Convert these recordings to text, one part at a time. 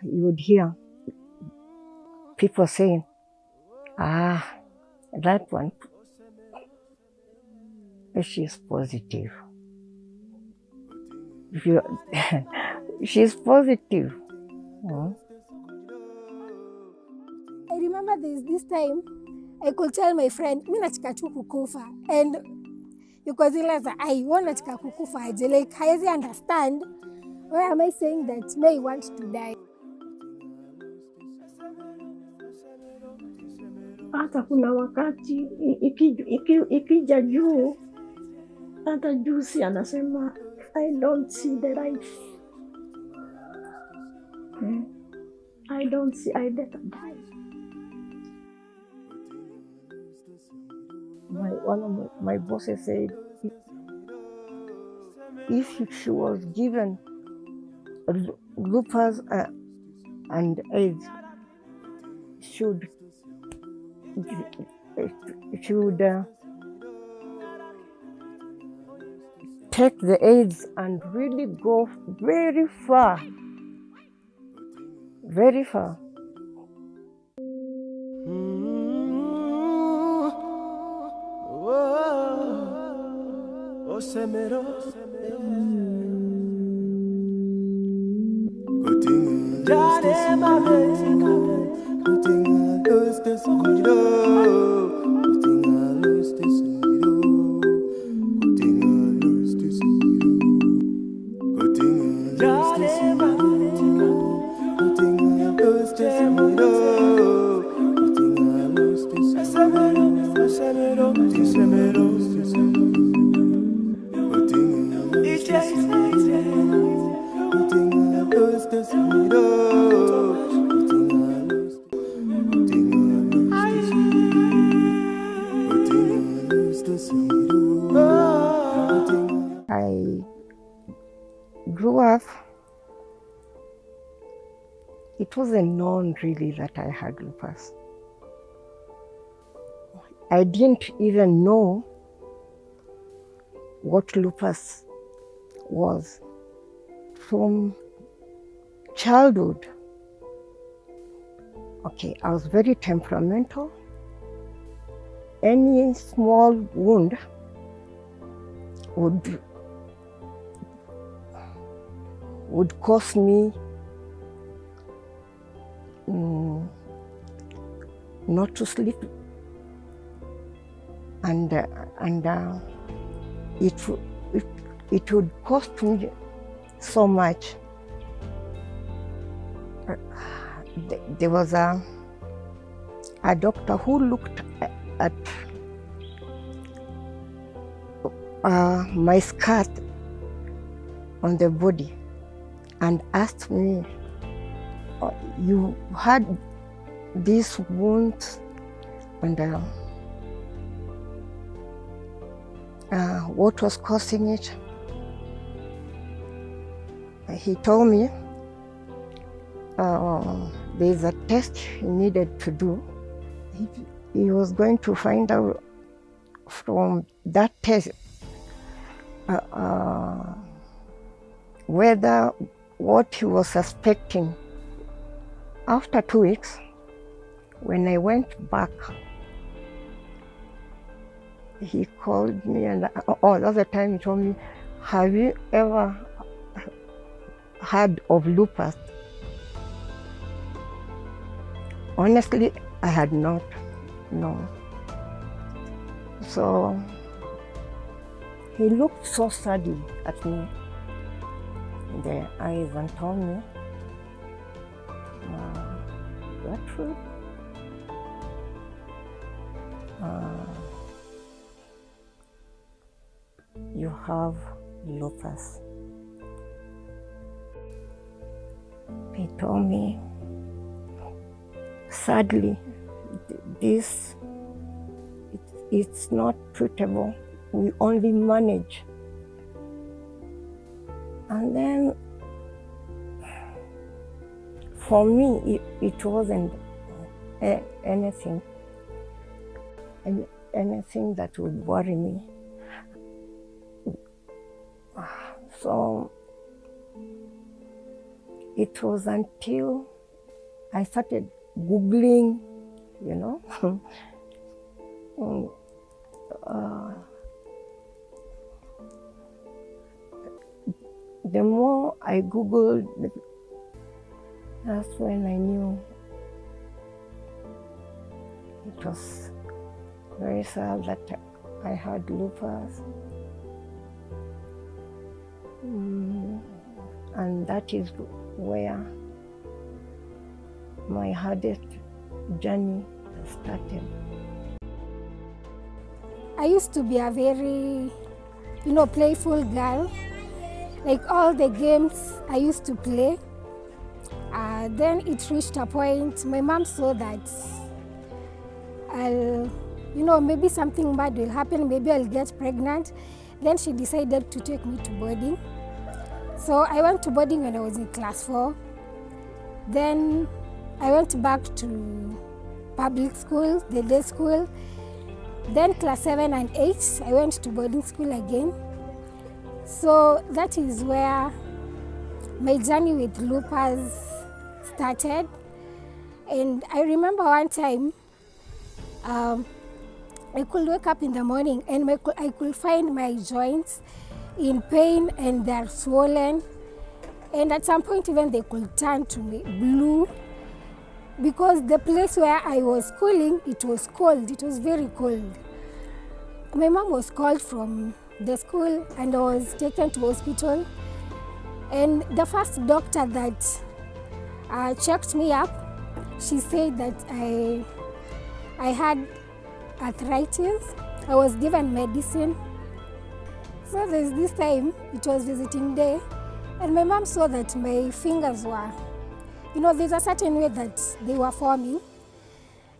you would hear people saying, that one, she's positive. She's positive. I remember this time, I could tell my friend, mi nataka tu kukufa. And yuko zile za, wewe nataka kukufa aje? Like, haezi understand. Why am I saying that may want to die? Hata kuna wakati ikija juu, hata juzi anasema I don't see the life. I don't see, I better die. One of my bosses said, if she was given lupus and AIDS, should take the AIDS and really go very far, very far. I grew up, it wasn't known really that I had lupus. I didn't even know what lupus was from childhood. Okay, I was very temperamental. Any small wound would cause me not to sleep, and it would cost me so much. There was a doctor who looked at my scar on the body and asked me, you had these wounds, and what was causing it? He told me there's a test he needed to do. He was going to find out from that test whether what he was suspecting. After 2 weeks, when I went back, he called me, and the other time he told me, have you ever heard of lupus? Honestly, I had not, no. So he looked so sadly at me in the eyes and told me, Gertrude, you have lupus. He told me, sadly, it's not treatable. We only manage. And then, for me, it wasn't anything that would worry me. So It was until I started Googling, you know. The more I Googled, that's when I knew it was very sad that I had lupus. And that is where my hardest journey started. I used to be a very, playful girl. Like all the games I used to play. Then it reached a point, my mom saw that maybe something bad will happen, maybe I'll get pregnant. Then she decided to take me to boarding. So I went to boarding when I was in class 4. Then I went back to public school, the day school. Then class 7 and 8, I went to boarding school again. So that is where my journey with lupus started. And I remember one time, I could wake up in the morning and I could find my joints in pain and they're swollen. And at some point even they could turn to me blue, because the place where I was schooling, it was cold, it was very cold. My mom was called from the school and I was taken to hospital. And the first doctor that checked me up, she said that I had arthritis. I was given medicine. So there's this time, it was visiting day, and my mom saw that my fingers were, there's a certain way that they were forming.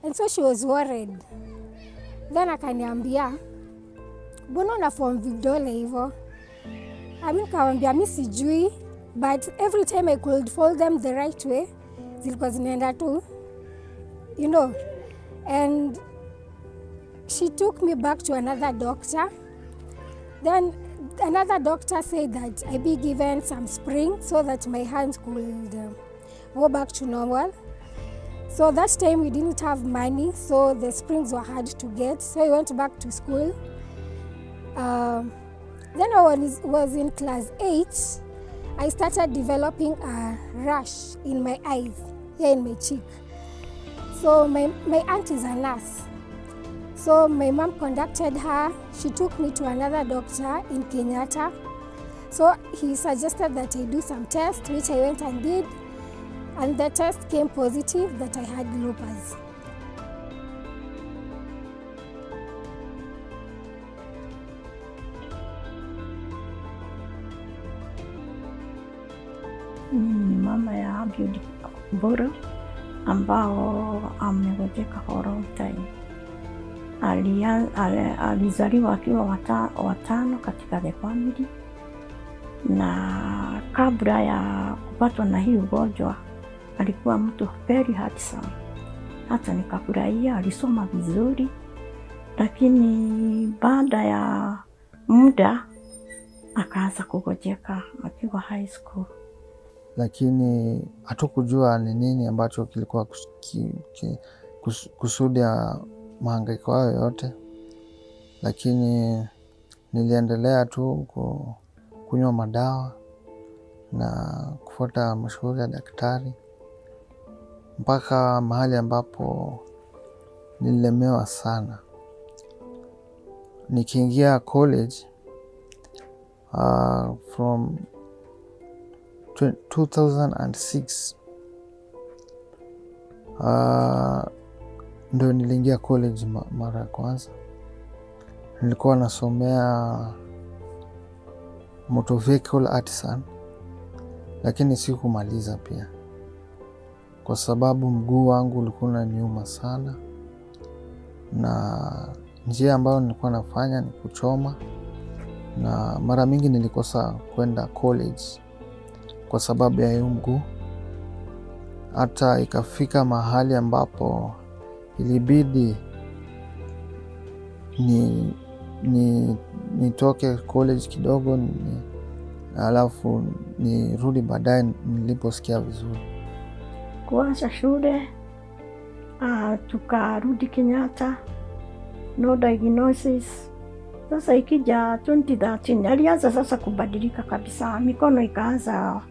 And so she was worried. Then akaniambia, mbona unaform vidole hivyo? Mimi nikamwambia mimi sijui, but every time I could fold them the right way, zilikuwa zinaenda tu, And she took me back to another doctor. Then another doctor said that I be given some spring so that my hands could go back to normal. So that time we didn't have money, so the springs were hard to get. So I went back to school. Then I was in class 8. I started developing a rash in my eyes, here in my cheek. So my aunt is a nurse. So my mom contacted her. She took me to another doctor in Kenyatta. So he suggested that I do some tests, which I went and did. And the test came positive that I had lupus. Ni mama ya Abiud Boro ambao amegojeka for a long time. Alizaliwa akiwa watano katika the family, na kabla ya kupatwa na hii ugonjwa alikuwa mtu very handsome. Hata nikafurahia, alisoma vizuri, lakini baada ya muda akaanza kugojeka akiwa high school. Lakini hatukujua ni nini ambacho kilikuwa kusudi ya mahangaiko hayo yote, lakini niliendelea tu kunywa madawa na kufuata mashauri ya daktari mpaka mahali ambapo nililemewa sana. Nikiingia college from 2006 ndio niliingia college mara ya kwanza. Nilikuwa nasomea motor vehicle artisan, lakini sikumaliza pia kwa sababu mguu wangu ulikuwa unaniuma sana, na njia ambayo nilikuwa nafanya ni kuchoma, na mara mingi nilikosa kwenda college kwa sababu ya mguu. Hata ikafika mahali ambapo ilibidi nitoke college kidogo alafu nirudi baadaye niliposikia vizuri. Kuanza shule tukarudi Kenyatta, no diagnosis. Sasa ikija 2013 alianza sasa kubadilika kabisa, mikono ikaanza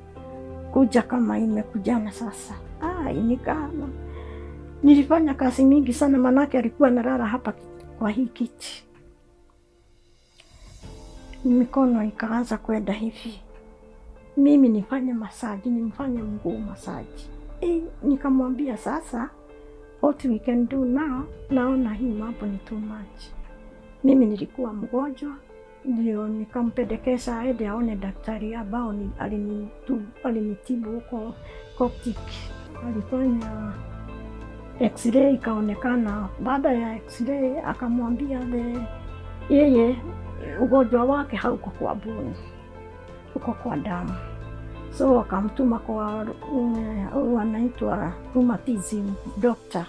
kuja kama imekujana sasa. Nilifanya kazi mingi sana, manake alikuwa nalala hapa kwa hii kiti, mikono ikaanza kwenda hivi. Mimi nifanye masaji, nimfanye mguu masaji. Nikamwambia sasa, what we can do now, naona hii mambo ni too much. Mimi nilikuwa mgonjwa, ndio nikampendekeza aende aone daktari ambao alinitibu huko Coptic. Alifanya x-ray ikaonekana. Baada ya x-ray akamwambia yeye ugonjwa wake hauko kwa boni, uko kwa damu. So akamtuma kwa wanaitwa rheumatism doctor.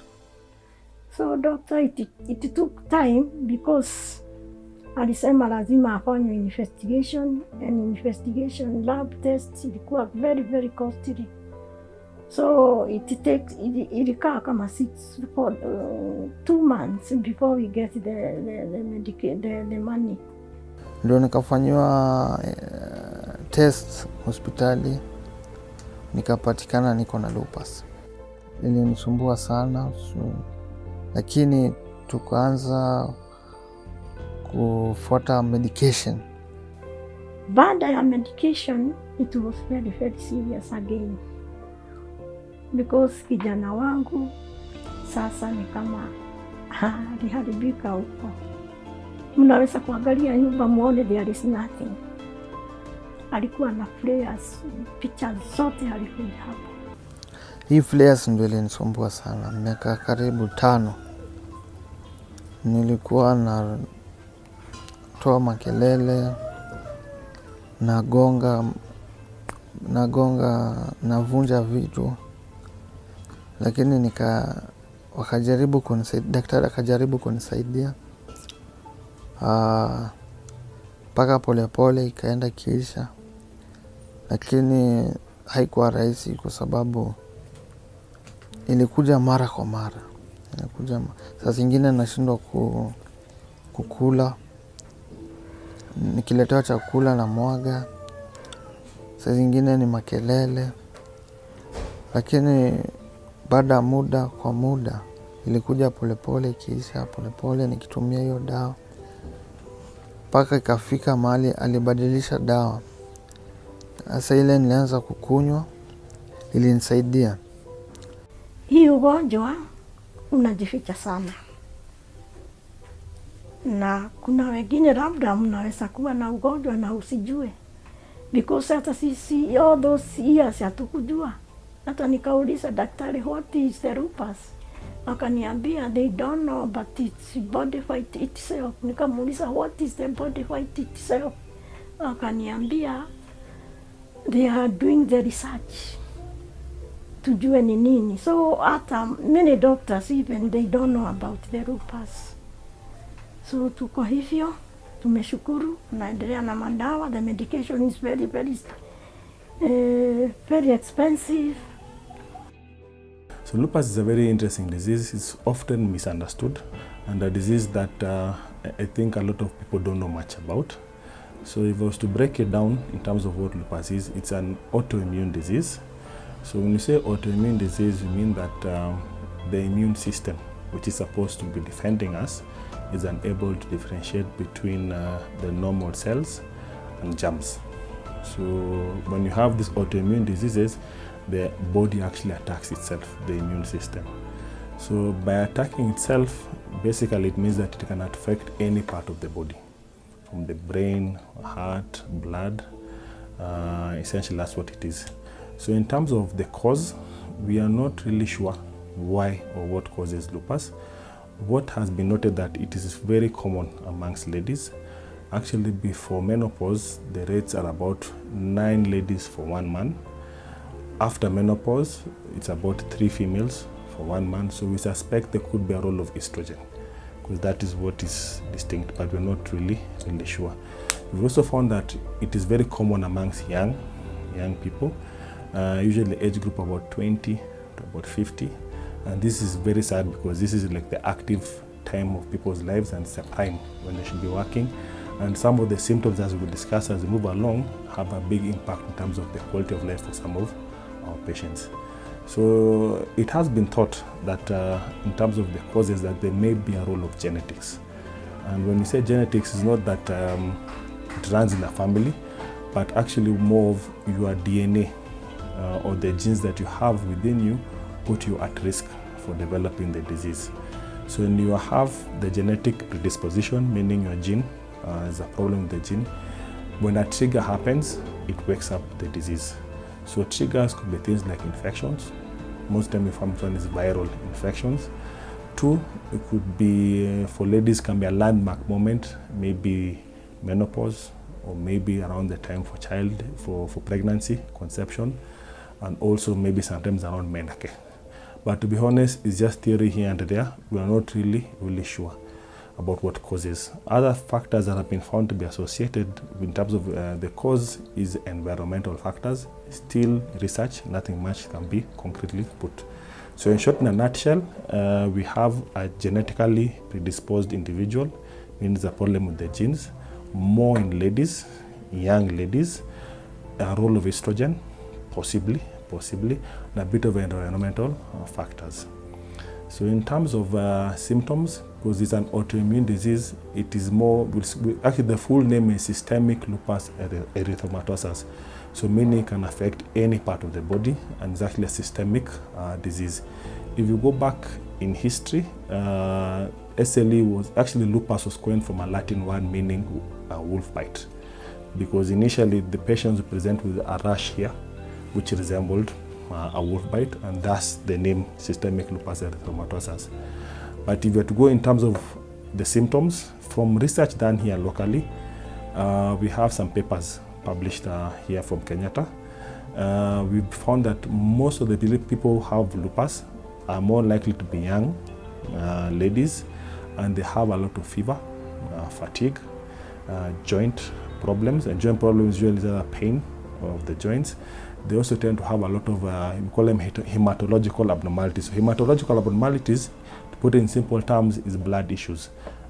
So doctor, it took time because alisema lazima afanywe investigation, and investigation lab test ilikuwa very very costly. So ilikaa kama 2 months before we get the money. Ndio nikafanyiwa test hospitali, nikapatikana niko na lupus. Ilinisumbua sana, lakini tukaanza kufuata medication. Baada ya medication, it was very very serious again, because kijana wangu sasa ni kama aliharibika huko. Mnaweza kuangalia nyumba muone there is nothing. Alikuwa na flares, picha zote alikuja hapo. Hii flares ndio ilinisumbua sana. Miaka karibu 5 nilikuwa natoa makelele, navunja vitu, lakini wakajaribu kunisaidia, daktari akajaribu kunisaidia mpaka polepole ikaenda kiisha, lakini haikuwa rahisi kwa sababu ilikuja mara kwa mara. Saa zingine nashindwa kukula, nikiletewa chakula na mwaga. Saa zingine ni makelele, lakini baada ya muda kwa muda ilikuja polepole, ikiisha polepole nikitumia hiyo dawa, mpaka ikafika mahali alibadilisha dawa. Sasa ile nilianza kukunywa, ilinisaidia. Hii ugonjwa unajificha sana, na kuna wengine labda mnaweza kuwa na ugonjwa na usijue, because hata sisi all those years hatukujua. Hata nikauliza daktari, what is the lupus? Akaniambia they don't know, but it's body fight itself. Nikamuuliza what is the body fight itself? Akaniambia they are doing the research tujue ni nini. So hata many doctors even they don't know about the lupus. So tuko hivyo, tumeshukuru, naendelea na madawa. The medication is very very very expensive. So lupus is a very interesting disease. It's often misunderstood, and a disease that I think a lot of people don't know much about. So if I was to break it down in terms of what lupus is, it's an autoimmune disease. So when you say autoimmune disease, you mean that the immune system, which is supposed to be defending us, is unable to differentiate between the normal cells and germs. So when you have these autoimmune diseases, the body actually attacks itself, the immune system. So by attacking itself, basically it means that it can affect any part of the body, from the brain, heart, blood. Essentially that's what it is. So in terms of the cause, we are not really sure why or what causes lupus. What has been noted that it is very common amongst ladies. Actually, before menopause, the rates are about 9 ladies for 1 man. After menopause, it's about 3 females for 1 man. So we suspect there could be a role of estrogen, because that is what is distinct, but we're not really sure. We've also found that it is very common amongst young people, usually age group about 20 to about 50. And this is very sad because this is like the active time of people's lives, and it's a time when they should be working. And some of the symptoms, as we will discuss as we move along, have a big impact in terms of the quality of life for some of our patients. So it has been thought that in terms of the causes, that there may be a role of genetics. And when we say genetics, it's not that it runs in the family, but actually more of your DNA or the genes that you have within you put you at risk for developing the disease. So when you have the genetic predisposition, meaning your gene is a problem with the gene, when a trigger happens, it wakes up the disease. So triggers could be things like infections. Most time we find one is viral infections. 2, it could be, for ladies, can be a landmark moment, maybe menopause, or maybe around the time for pregnancy, conception, and also maybe sometimes around menarche. But to be honest, it's just theory here and there. We are not really sure about what causes. Other factors that have been found to be associated in terms of the cause is environmental factors. Still research, nothing much can be concretely put. So in short, in a nutshell, we have a genetically predisposed individual, means a problem with the genes, more in ladies, young ladies, a role of estrogen, possibly, and a bit of environmental factors. So in terms of symptoms, because it's an autoimmune disease, it is more, actually the full name is systemic lupus erythematosus. So meaning it can affect any part of the body, and it's actually a systemic disease. If you go back in history, SLE was, actually lupus was coined from a Latin word meaning wolf bite, because initially the patients would present with a rash here, which resembled a wolf bite, and thus the name systemic lupus erythematosus. But if you were to go in terms of the symptoms, from research done here locally, we have some papers published here from Kenyatta. We found that most of the people who have lupus are more likely to be young ladies, and they have a lot of fever, fatigue, joint problems, and joint problems usually is a pain of the joints. They also tend to have a lot of, we call them hematological abnormalities. So hematological abnormalities, to put it in simple terms, is blood issues.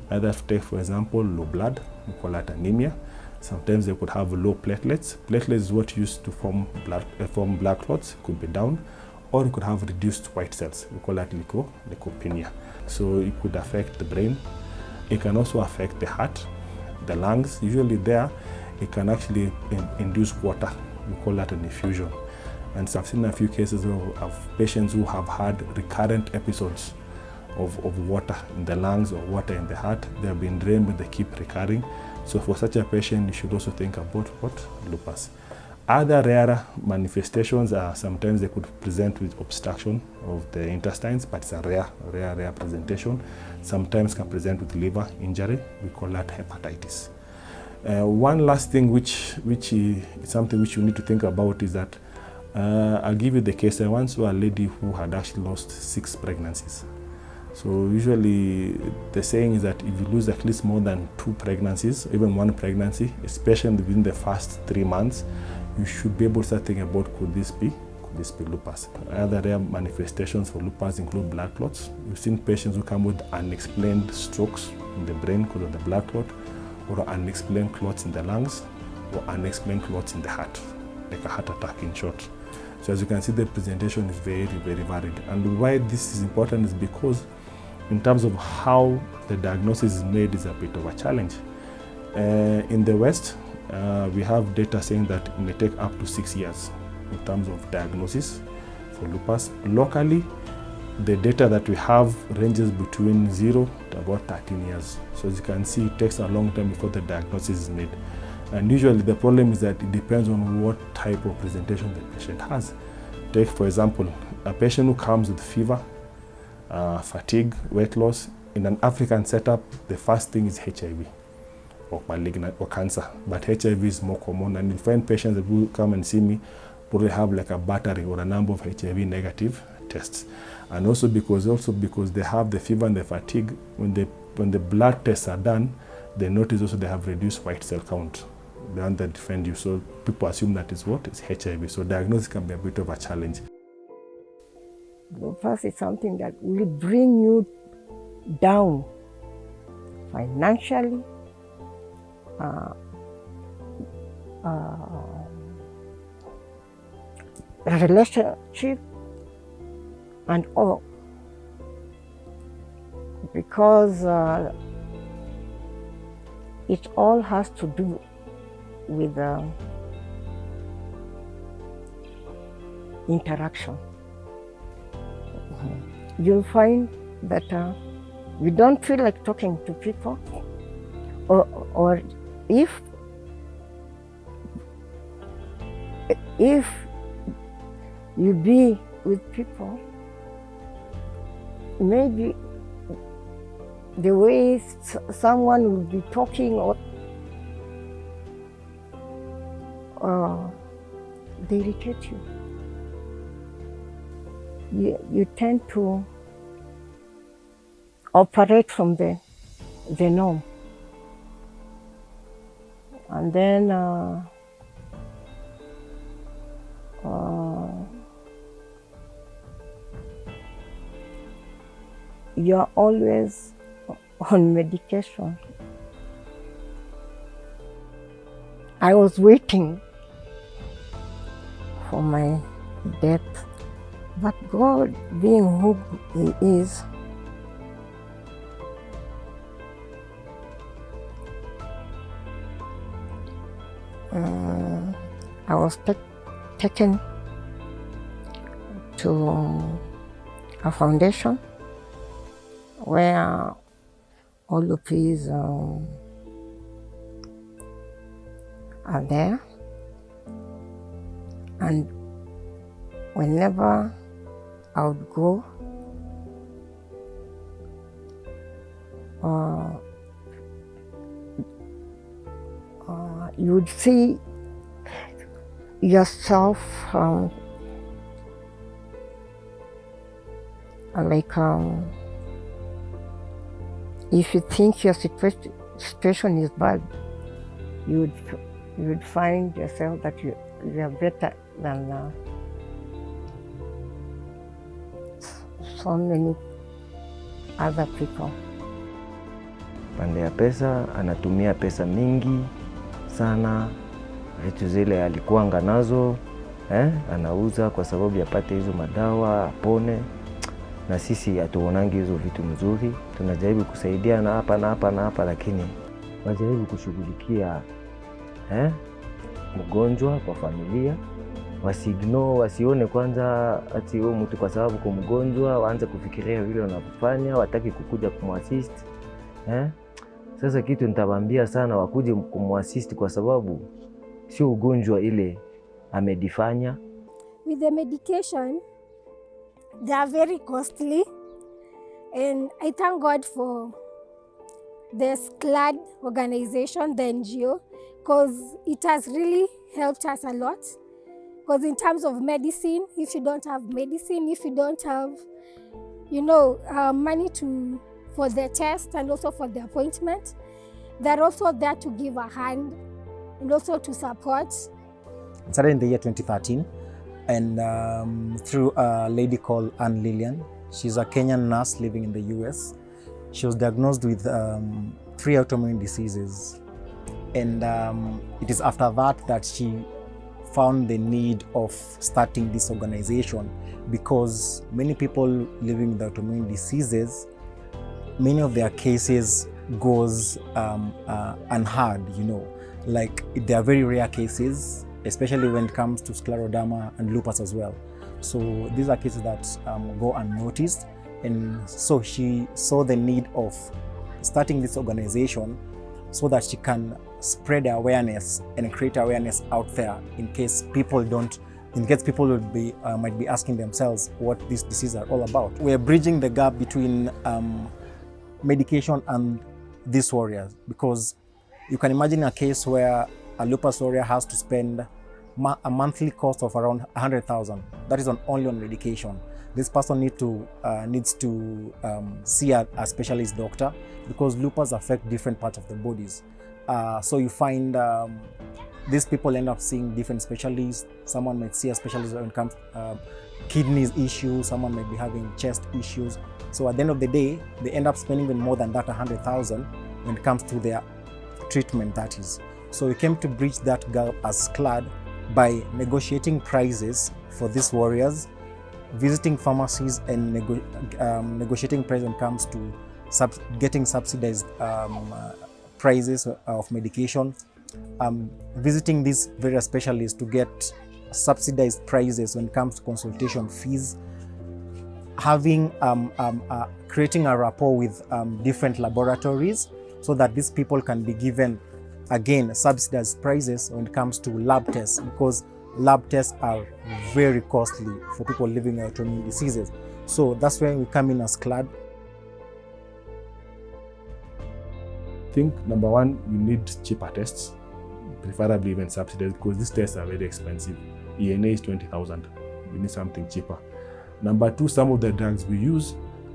Either take, for example, low blood, we call that anemia. Sometimes they could have low platelets. Platelets is what used to form blood clots, it could be down, or it could have reduced white cells, we call that leukopenia. So it could affect the brain. It can also affect the heart, the lungs. Usually there, it can actually induce water. We call that an effusion. And so I've seen a few cases of patients who have had recurrent episodes of water in the lungs or water in the heart. They have been drained, but they keep recurring. So for such a patient, you should also think about lupus. Other rarer manifestations are sometimes they could present with obstruction of the intestines, but it's a rare presentation. Sometimes can present with liver injury. We call that hepatitis. One last thing which is something which you need to think about is that I'll give you the case. I once saw a lady who had actually lost 6 pregnancies. So usually the saying is that if you lose at least more than 2 pregnancies, even 1 pregnancy, especially within the first 3 months, you should be able to start thinking about could this be lupus. Other rare manifestations for lupus include blood clots. We've seen patients who come with unexplained strokes in the brain because of the blood clot, or unexplained clots in the lungs, or unexplained clots in the heart, like a heart attack in short. So as you can see, the presentation is very varied. And why this is important is because in terms of how the diagnosis is made is a bit of a challenge. In the West, we have data saying that it may take up to 6 years in terms of diagnosis for lupus. Locally, the data that we have ranges between 0 to about 13 years. So as you can see, it takes a long time before the diagnosis is made. And usually the problem is that it depends on what type of presentation the patient has. Take, for example, a patient who comes with fever, fatigue, weight loss. In an African setup, the first thing is HIV or malignant or cancer, but HIV is more common. And you find patients that will come and see me probably have like a battery or a number of HIV negative tests. And also because they have the fever and the fatigue, when the blood tests are done, they notice also they have reduced white cell count. the one that defend you. So people assume that is what? It's HIV. So diagnosis can be a bit of a challenge. Lupus is something that will bring you down financially, relationship, and all, because it all has to do with interaction. You'll find that you don't feel like talking to people, or if you be with people, maybe the way someone will be talking or they irritate you. You tend to operate from the norm. And then you're always on medication. I was waiting for my death, but God, being who He is, I was taken to a foundation where all Lupus are there, and whenever I would go, you would see yourself like if you think your situation is bad, you would find yourself that you are better than so many other people. Pande ya pesa, anatumia pesa mingi sana, vitu zile alikuanga nazo anauza kwa sababu yapate hizo madawa apone, na sisi hatuonangi hizo vitu mzuri. Tunajaribu kusaidia na hapa na hapa na hapa, lakini wajaribu kushughulikia mgonjwa kwa familia, wasiignore, wasione kwanza ati huyo mtu kwa sababu kwa mgonjwa waanze kufikiria vile wanafanya, wataki kukuja kumuassist. Sasa kitu nitawaambia sana, wakuje kumuassist kwa sababu sio ugonjwa ile amedifanya. With the medication, they are very costly, and I thank God for the SCLAD organization, the NGO, because it has really helped us a lot. Because in terms of medicine, if you don't have medicine, if you don't have, money for the test and also for the appointment, they're also there to give a hand and also to support. It started in the year 2013, and through a lady called Ann Lillian. She's a Kenyan nurse living in the US. She was diagnosed with 3 autoimmune diseases, and it is after that she found the need of starting this organization, because many people living with autoimmune diseases, many of their cases goes unheard, like they are very rare cases, especially when it comes to scleroderma and lupus as well. So these are cases that go unnoticed, and so she saw the need of starting this organization so that she can spread awareness and create awareness out there in case people would be might be asking themselves what these diseases are all about. We are bridging the gap between medication and these warriors, because you can imagine a case where a lupus warrior has to spend a monthly cost of around 100,000. That is only on medication. This person needs to see a specialist doctor, because lupus affect different parts of the bodies. So you find these people end up seeing different specialists. Someone might see a specialist when it comes kidneys issues, someone might be having chest issues. So at the end of the day, they end up spending even more than that 100,000 when it comes to their treatment, that is. So we came to bridge that gap as CLAD by negotiating prices for these warriors, visiting pharmacies and negotiating price when it comes to getting subsidized prices of medication, visiting these various specialists to get subsidized prices when it comes to consultation fees, having creating a rapport with different laboratories so that these people can be given, again, subsidized prices when it comes to lab tests, because lab tests are very costly for people living with autoimmune diseases. So that's where we come in as CLAD. I think number one, we need cheaper tests, preferably even subsidized, because these tests are very expensive. ENA is 20,000. We need something cheaper. Number two, some of the drugs we use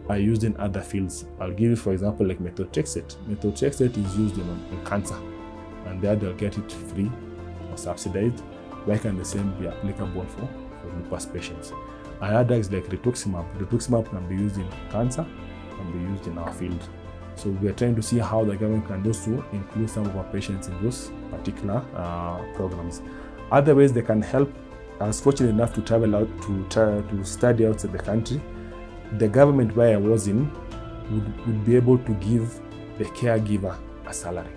are used in other fields. I'll give you, for example, like methotrexate. Methotrexate is used in cancer, and there they'll get it free or subsidized. Why can the same be applicable for lupus patients? I have drugs like rituximab. Rituximab can be used in cancer, can be used in our field. So we are trying to see how the government can also include some of our patients in those particular programs. Other ways they can help. I was fortunate enough to travel out to study outside the country. The government where I was in would be able to give the caregiver a salary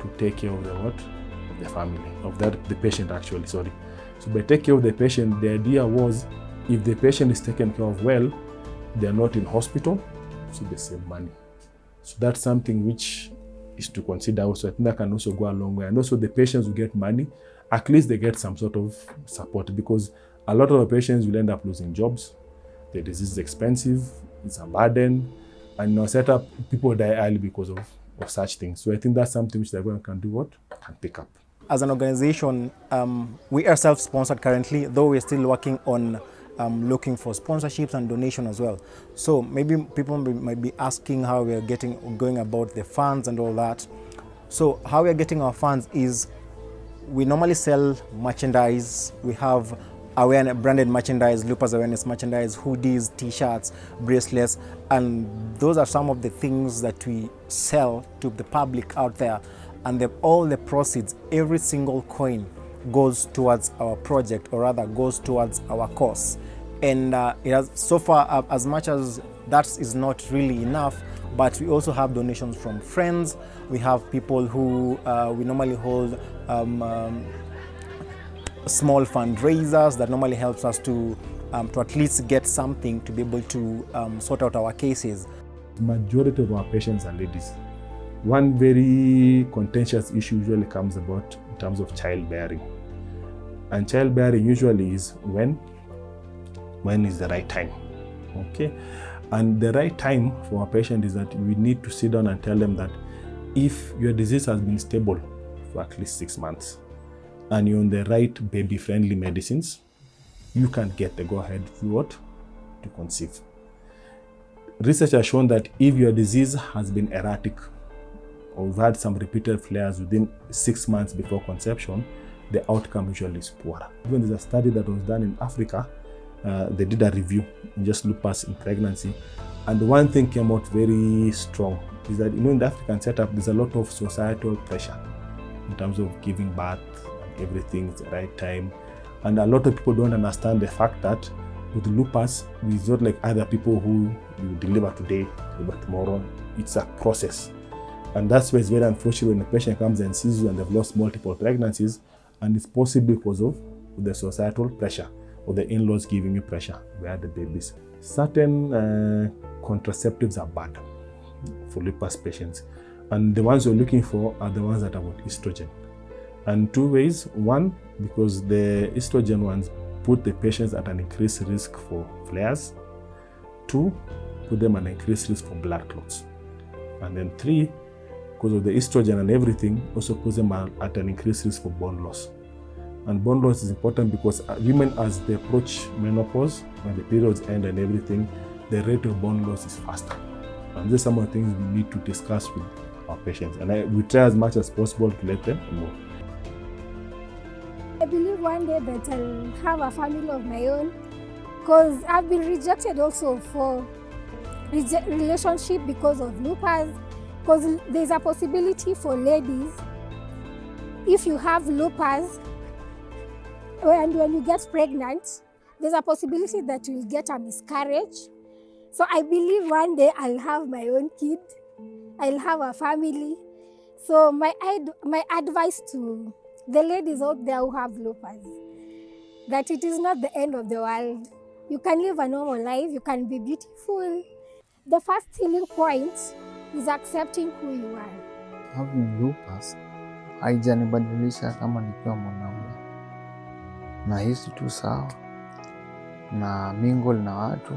to take care of the what? Of the family, of the patient actually, sorry. So by taking care of the patient, the idea was if the patient is taken care of well, they are not in hospital, so they save money. So that's something which is to consider also. I think that can also go a long way. And also the patients will get money, at least they get some sort of support, because a lot of the patients will end up losing jobs. The disease is expensive, it's a burden, and set up people die early because of such things. So I think that's something which the government can do what? Can pick up. As an organization, we are self-sponsored currently, though we're still working on looking for sponsorships and donation as well. So maybe people might be asking how we are going about the funds and all that. So how we are getting our funds is we normally sell merchandise. We have branded merchandise, lupus awareness merchandise, hoodies, t-shirts, bracelets, and those are some of the things that we sell to the public out there. And all the proceeds, every single coin goes towards our project, or rather goes towards our cause. And it has, so far, as much as that is not really enough, but we also have donations from friends. We have people who we normally hold small fundraisers that normally helps us to at least get something to be able to sort out our cases. The majority of our patients are ladies. One very contentious issue usually comes about in terms of childbearing. And childbearing usually is when is the right time, okay? And the right time for our patient is that we need to sit down and tell them that if your disease has been stable for at least 6 months and you're on the right baby-friendly medicines, you can get the go-ahead to conceive. Research has shown that if your disease has been erratic, or we've had some repeated flares within 6 months before conception, the outcome usually is poorer. Even there's a study that was done in Africa, they did a review in just lupus in pregnancy, and one thing came out very strong is that in the African setup, there's a lot of societal pressure in terms of giving birth and everything at the right time, and a lot of people don't understand the fact that with lupus, it's not like other people who you deliver today, deliver tomorrow. It's a process. And that's why it's very unfortunate when a patient comes and sees you and they've lost multiple pregnancies, and it's possibly because of the societal pressure or the in-laws giving you pressure where the babies. Certain contraceptives are bad for lupus patients, and the ones you're looking for are the ones that have got estrogen. And two ways. One, because the estrogen ones put the patients at an increased risk for flares. Two, put them at an increased risk for blood clots. And then three, because of the estrogen and everything, also puts them at an increased risk for bone loss. And bone loss is important because women, as they approach menopause, when the periods end and everything, the rate of bone loss is faster. And these are some of the things we need to discuss with our patients, and we try as much as possible to let them know. I believe one day that I'll have a family of my own, because I've been rejected also for relationship because of lupus, because there's a possibility for ladies, if you have lupus and when you get pregnant, there's a possibility that you'll get a miscarriage. So I believe one day I'll have my own kid, I'll have a family. So my advice to the ladies out there who have lupus, that it is not the end of the world. You can live a normal life, you can be beautiful. The first healing point is accepting who you are. Having lupus haijanibadilisha kama nikiwa mwanaume. Nahisi tu sawa na mingle na watu.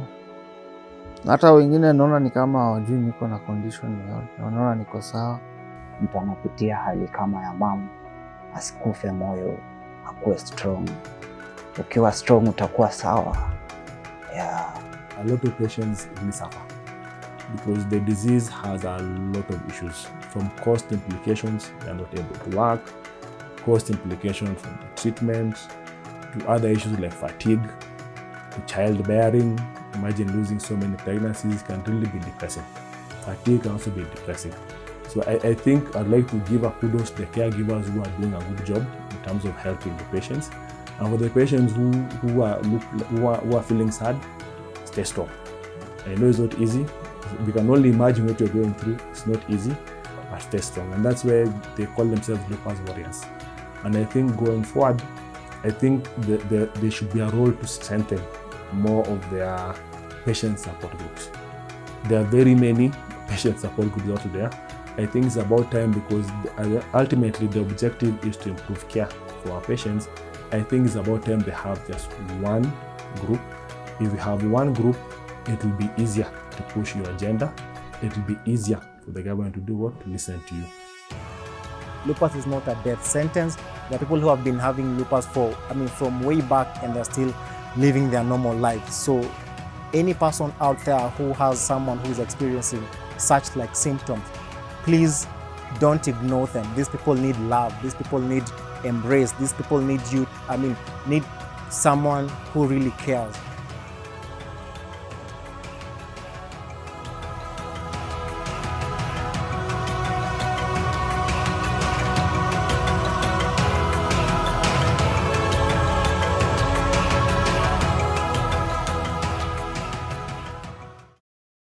Hata wengine naona ni kama hawajui niko na condition yoyote. Wanaona niko sawa. Mtu anapitia hali kama ya mama, asikufe moyo, akuwe strong. Ukiwa strong utakuwa sawa. Yeah. A lot of patients really suffer because the disease has a lot of issues, from cost implications, they are not able to work, cost implications from the treatment, to other issues like fatigue, to childbearing. Imagine losing so many pregnancies can really be depressing. Fatigue can also be depressing. So I think I'd like to give a kudos to the caregivers who are doing a good job in terms of helping the patients. And for the patients who are feeling sad, stay strong. I know it's not easy. We can only imagine what you're going through. It's not easy, but stay strong. And that's where they call themselves lupus warriors. And I think going forward, I think there should be a role to strengthen more of their patient support groups. There are very many patient support groups out there. I think it's about time, because ultimately the objective is to improve care for our patients. I think it's about time they have just one group. If you have one group, it will be easier to push your agenda. It will be easier for the government to do what? To listen to you. Lupus is not a death sentence. There are people who have been having lupus from way back, and they're still living their normal life. So any person out there who has someone who is experiencing such like symptoms, please don't ignore them. These people need love. These people need embrace. These people need you. Need someone who really cares.